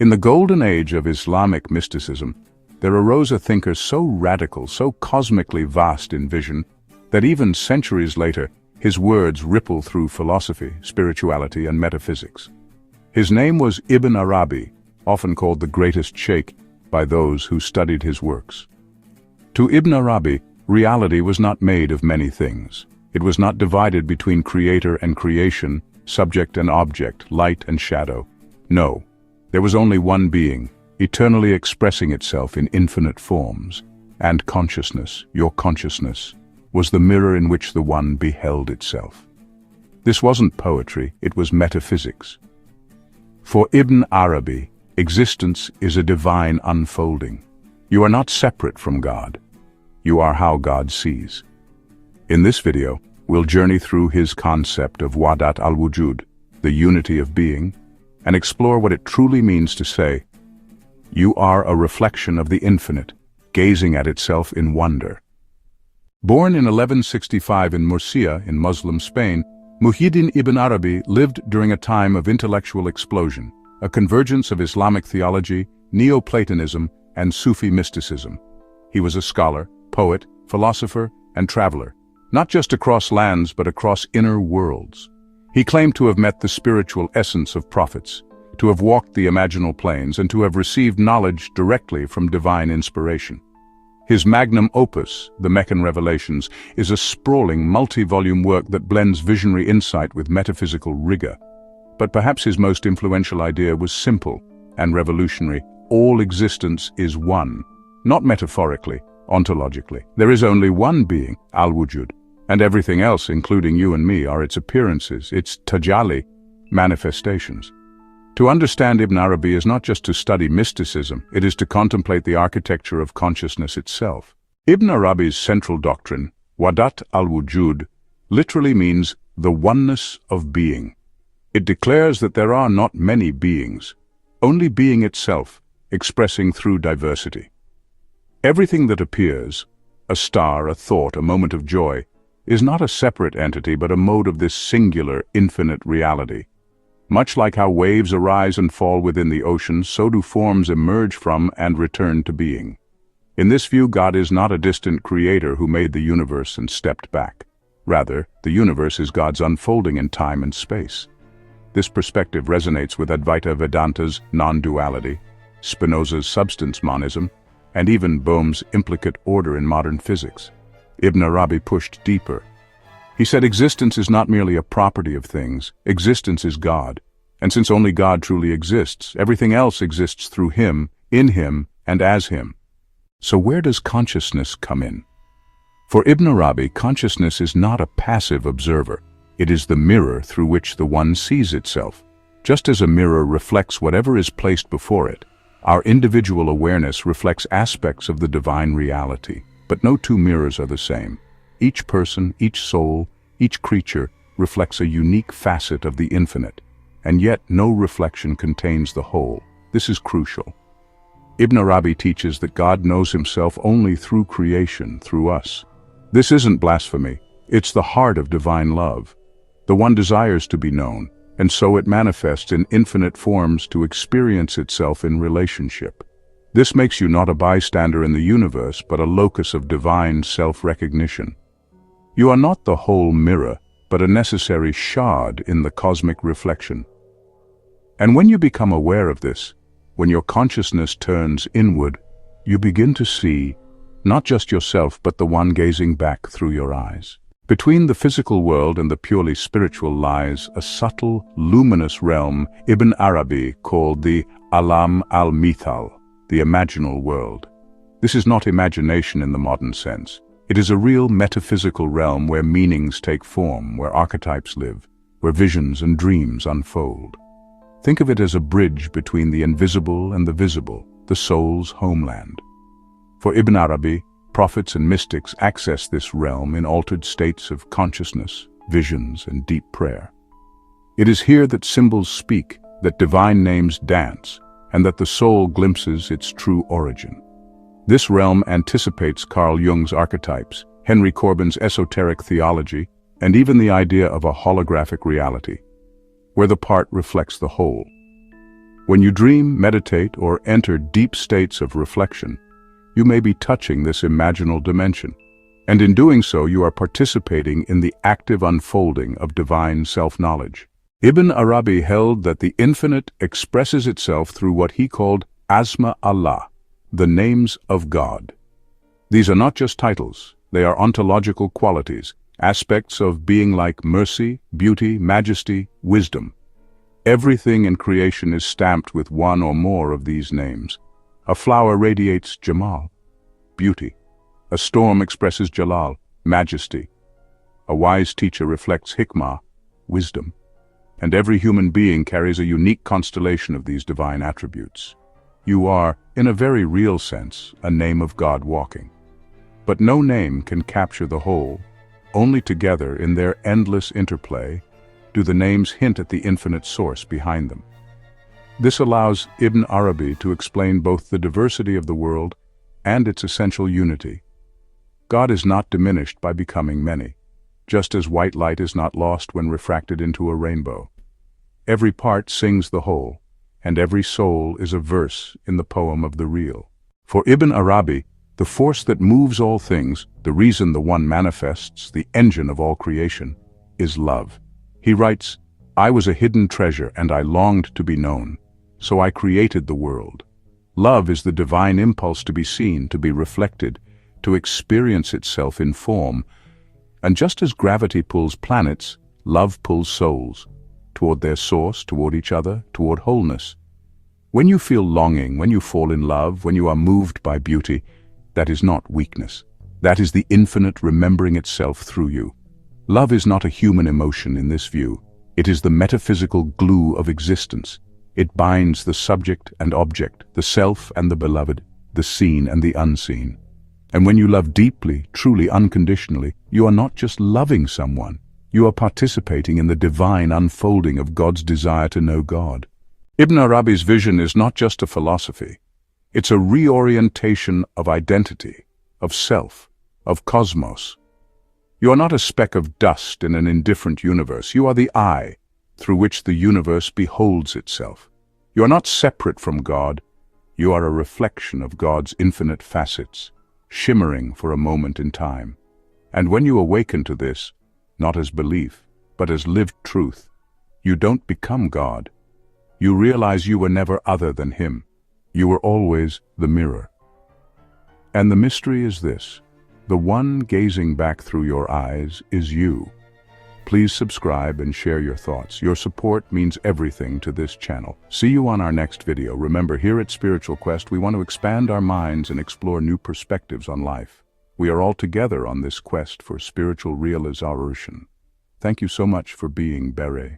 In the golden age of Islamic mysticism, there arose a thinker so radical, so cosmically vast in vision, that even centuries later, his words ripple through philosophy, spirituality, and metaphysics. His name was Ibn Arabi, often called the greatest sheikh by those who studied his works. To Ibn Arabi, reality was not made of many things. It was not divided between creator and creation, subject and object, light and shadow. No, there was only one being, eternally expressing itself in infinite forms. And consciousness, your consciousness, was the mirror in which the One beheld itself. This wasn't poetry, it was metaphysics. For Ibn Arabi, existence is a divine unfolding. You are not separate from God. You are how God sees. In this video, we'll journey through his concept of Wahdat al-Wujud, the unity of being, and explore what it truly means to say, you are a reflection of the infinite, gazing at itself in wonder. Born in 1165 in Murcia in Muslim Spain, Muhyiddin Ibn Arabi lived during a time of intellectual explosion, a convergence of Islamic theology, Neoplatonism, and Sufi mysticism. He was a scholar, poet, philosopher, and traveler, not just across lands but across inner worlds. He claimed to have met the spiritual essence of prophets, to have walked the imaginal planes, and to have received knowledge directly from divine inspiration. His magnum opus, the Meccan Revelations, is a sprawling, multi-volume work that blends visionary insight with metaphysical rigor. But perhaps his most influential idea was simple and revolutionary. All existence is one, not metaphorically, ontologically. There is only one being, al-Wujud, and everything else, including you and me, are its appearances, its tajalli, manifestations. To understand Ibn Arabi is not just to study mysticism, it is to contemplate the architecture of consciousness itself. Ibn Arabi's central doctrine, Wahdat al-Wujud, literally means the oneness of being. It declares that there are not many beings, only being itself, expressing through diversity. Everything that appears, a star, a thought, a moment of joy, is not a separate entity but a mode of this singular, infinite reality. Much like how waves arise and fall within the ocean, so do forms emerge from and return to being. In this view, God is not a distant creator who made the universe and stepped back. Rather, the universe is God's unfolding in time and space. This perspective resonates with Advaita Vedanta's non-duality, Spinoza's substance monism, and even Bohm's implicate order in modern physics. Ibn Arabi pushed deeper. He said existence is not merely a property of things, existence is God. And since only God truly exists, everything else exists through Him, in Him, and as Him. So where does consciousness come in? For Ibn Arabi, consciousness is not a passive observer. It is the mirror through which the One sees itself. Just as a mirror reflects whatever is placed before it, our individual awareness reflects aspects of the divine reality. But no two mirrors are the same. Each person, each soul, each creature reflects a unique facet of the infinite, and yet no reflection contains the whole. This is crucial. Ibn Arabi teaches that God knows himself only through creation, through us. This isn't blasphemy, it's the heart of divine love. The One desires to be known, and so it manifests in infinite forms to experience itself in relationship. This makes you not a bystander in the universe, but a locus of divine self-recognition. You are not the whole mirror, but a necessary shard in the cosmic reflection. And when you become aware of this, when your consciousness turns inward, you begin to see not just yourself, but the One gazing back through your eyes. Between the physical world and the purely spiritual lies a subtle, luminous realm Ibn Arabi called the Alam al-Mithal, the imaginal world. This is not imagination in the modern sense. It is a real metaphysical realm where meanings take form, where archetypes live, where visions and dreams unfold. Think of it as a bridge between the invisible and the visible, the soul's homeland. For Ibn Arabi, prophets and mystics access this realm in altered states of consciousness, visions, and deep prayer. It is here that symbols speak, that divine names dance, and that the soul glimpses its true origin. This realm anticipates Carl Jung's archetypes, Henry Corbin's esoteric theology, and even the idea of a holographic reality, where the part reflects the whole. When you dream, meditate, or enter deep states of reflection, you may be touching this imaginal dimension. And in doing so, you are participating in the active unfolding of divine self-knowledge. Ibn Arabi held that the infinite expresses itself through what he called Asma Allah, the names of God. These are not just titles, they are ontological qualities, aspects of being like mercy, beauty, majesty, wisdom. Everything in creation is stamped with one or more of these names. A flower radiates Jamal, beauty. A storm expresses Jalal, majesty. A wise teacher reflects Hikmah, wisdom. And every human being carries a unique constellation of these divine attributes. You are, in a very real sense, a name of God walking. But no name can capture the whole. Only together, in their endless interplay, do the names hint at the infinite source behind them. This allows Ibn Arabi to explain both the diversity of the world and its essential unity. God is not diminished by becoming many, just as white light is not lost when refracted into a rainbow. Every part sings the whole, and every soul is a verse in the poem of the real. For Ibn Arabi, the force that moves all things, the reason the one manifests, the engine of all creation, is love. He writes, "I was a hidden treasure and I longed to be known, so I created the world." Love is the divine impulse to be seen, to be reflected, to experience itself in form. And just as gravity pulls planets, love pulls souls, toward their source, toward each other, toward wholeness. When you feel longing, when you fall in love, when you are moved by beauty, that is not weakness. That is the infinite remembering itself through you. Love is not a human emotion in this view. It is the metaphysical glue of existence. It binds the subject and object, the self and the beloved, the seen and the unseen. And when you love deeply, truly, unconditionally, you are not just loving someone. You are participating in the divine unfolding of God's desire to know God. Ibn Arabi's vision is not just a philosophy. It's a reorientation of identity, of self, of cosmos. You are not a speck of dust in an indifferent universe. You are the eye through which the universe beholds itself. You are not separate from God. You are a reflection of God's infinite facets, shimmering for a moment in time. And when you awaken to this, not as belief, but as lived truth, you don't become God. You realize you were never other than Him. You were always the mirror. And the mystery is this: the one gazing back through your eyes is you. Please subscribe and share your thoughts. Your support means everything to this channel. See you on our next video. Remember, here at Spiritual Quest, we want to expand our minds and explore new perspectives on life. We are all together on this quest for spiritual realization. Thank you so much for being Bere.